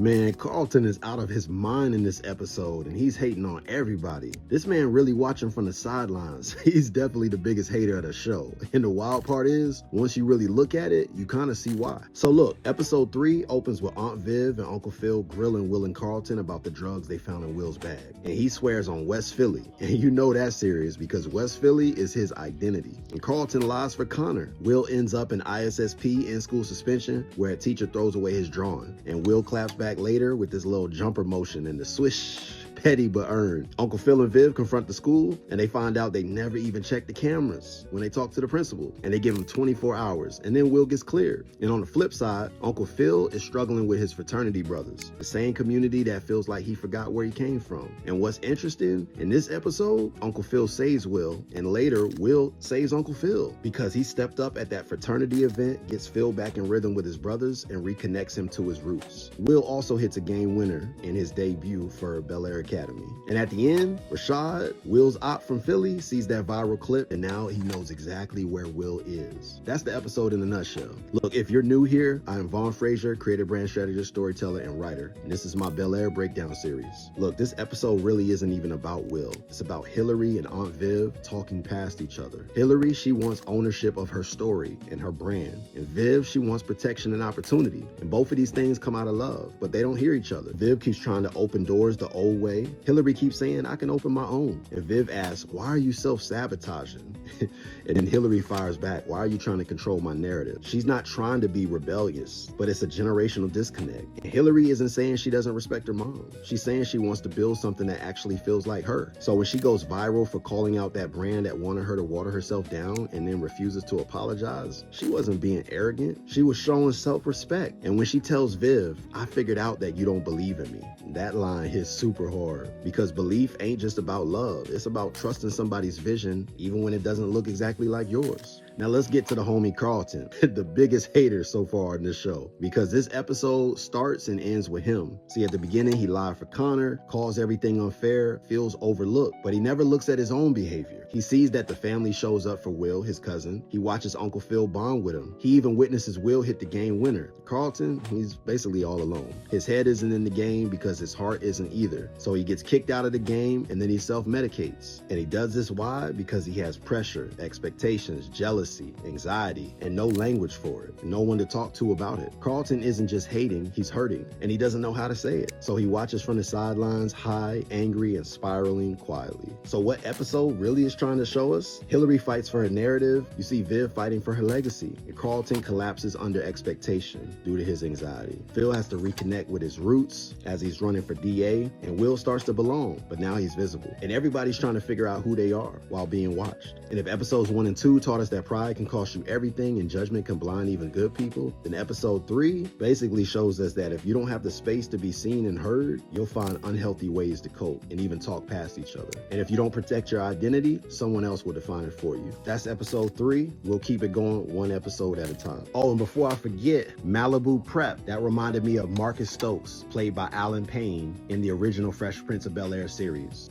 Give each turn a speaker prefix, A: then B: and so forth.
A: Man, Carlton is out of his mind in this episode, and he's hating on everybody. This man really watching from the sidelines. He's definitely the biggest hater of the show. And the wild part is, once you really look at it, you kind of see why. So look, episode 3 opens with Aunt Viv and Uncle Phil grilling Will and Carlton about the drugs they found in Will's bag. And he swears on West Philly. And you know that's serious because West Philly is his identity. And Carlton lies for Connor. Will ends up in ISSP, in-school suspension, where a teacher throws away his drawing. And Will claps back later with this little jumper motion and the swish. Petty but earned. Uncle Phil and Viv confront the school and they find out they never even checked the cameras when they talk to the principal, and they give him 24 hours and then Will gets cleared. And on the flip side, Uncle Phil is struggling with his fraternity brothers, the same community that feels like he forgot where he came from. And what's interesting, in this episode, Uncle Phil saves Will, and later Will saves Uncle Phil because he stepped up at that fraternity event, gets Phil back in rhythm with his brothers, and reconnects him to his roots. Will also hits a game winner in his debut for Bel Air Academy. And at the end, Rashad, Will's op from Philly, sees that viral clip and now he knows exactly where Will is. That's the episode in a nutshell. Look, if you're new here, I am Vaughn Frazier, creative brand strategist, storyteller, and writer. And this is my Bel Air breakdown series. Look, this episode really isn't even about Will. It's about Hillary and Aunt Viv talking past each other. Hillary, she wants ownership of her story and her brand. And Viv, she wants protection and opportunity. And both of these things come out of love, but they don't hear each other. Viv keeps trying to open doors the old way. Hillary keeps saying, I can open my own. And Viv asks, why are you self-sabotaging? And then Hillary fires back, why are you trying to control my narrative? She's not trying to be rebellious, but it's a generational disconnect. And Hillary isn't saying she doesn't respect her mom. She's saying she wants to build something that actually feels like her. So when she goes viral for calling out that brand that wanted her to water herself down and then refuses to apologize, she wasn't being arrogant. She was showing self-respect. And when she tells Viv, I figured out that you don't believe in me, that line hits super hard because belief ain't just about love. It's about trusting somebody's vision even when it doesn't look exactly like yours. Now let's get to the homie Carlton, the biggest hater so far in this show, because this episode starts and ends with him. See, at the beginning, he lied for Connor, calls everything unfair, feels overlooked, but he never looks at his own behavior. He sees that the family shows up for Will, his cousin. He watches Uncle Phil bond with him. He even witnesses Will hit the game winner. Carlton, he's basically all alone. His head isn't in the game because his heart isn't either. So he gets kicked out of the game and then he self-medicates. And he does this why? Because he has pressure, expectations, jealousy, anxiety, and no language for it. No one to talk to about it. Carlton isn't just hating, he's hurting, and he doesn't know how to say it. So he watches from the sidelines, high, angry, and spiraling quietly. So what episode really is trying to show us? Hillary fights for her narrative. You see Viv fighting for her legacy. And Carlton collapses under expectation due to his anxiety. Phil has to reconnect with his roots as he's running for DA, and Will starts to belong, but now he's visible. And everybody's trying to figure out who they are while being watched. And if episodes 1 and 2 taught us that pride can cost you everything and judgment can blind even good people, then episode 3 basically shows us that if you don't have the space to be seen and heard, you'll find unhealthy ways to cope and even talk past each other. And if you don't protect your identity, someone else will define it for you. That's episode 3. We'll keep it going one episode at a time. Oh, and before I forget, Malibu Prep, that reminded me of Marcus Stokes, played by Alan Payne in the original Fresh Prince of Bel Air series.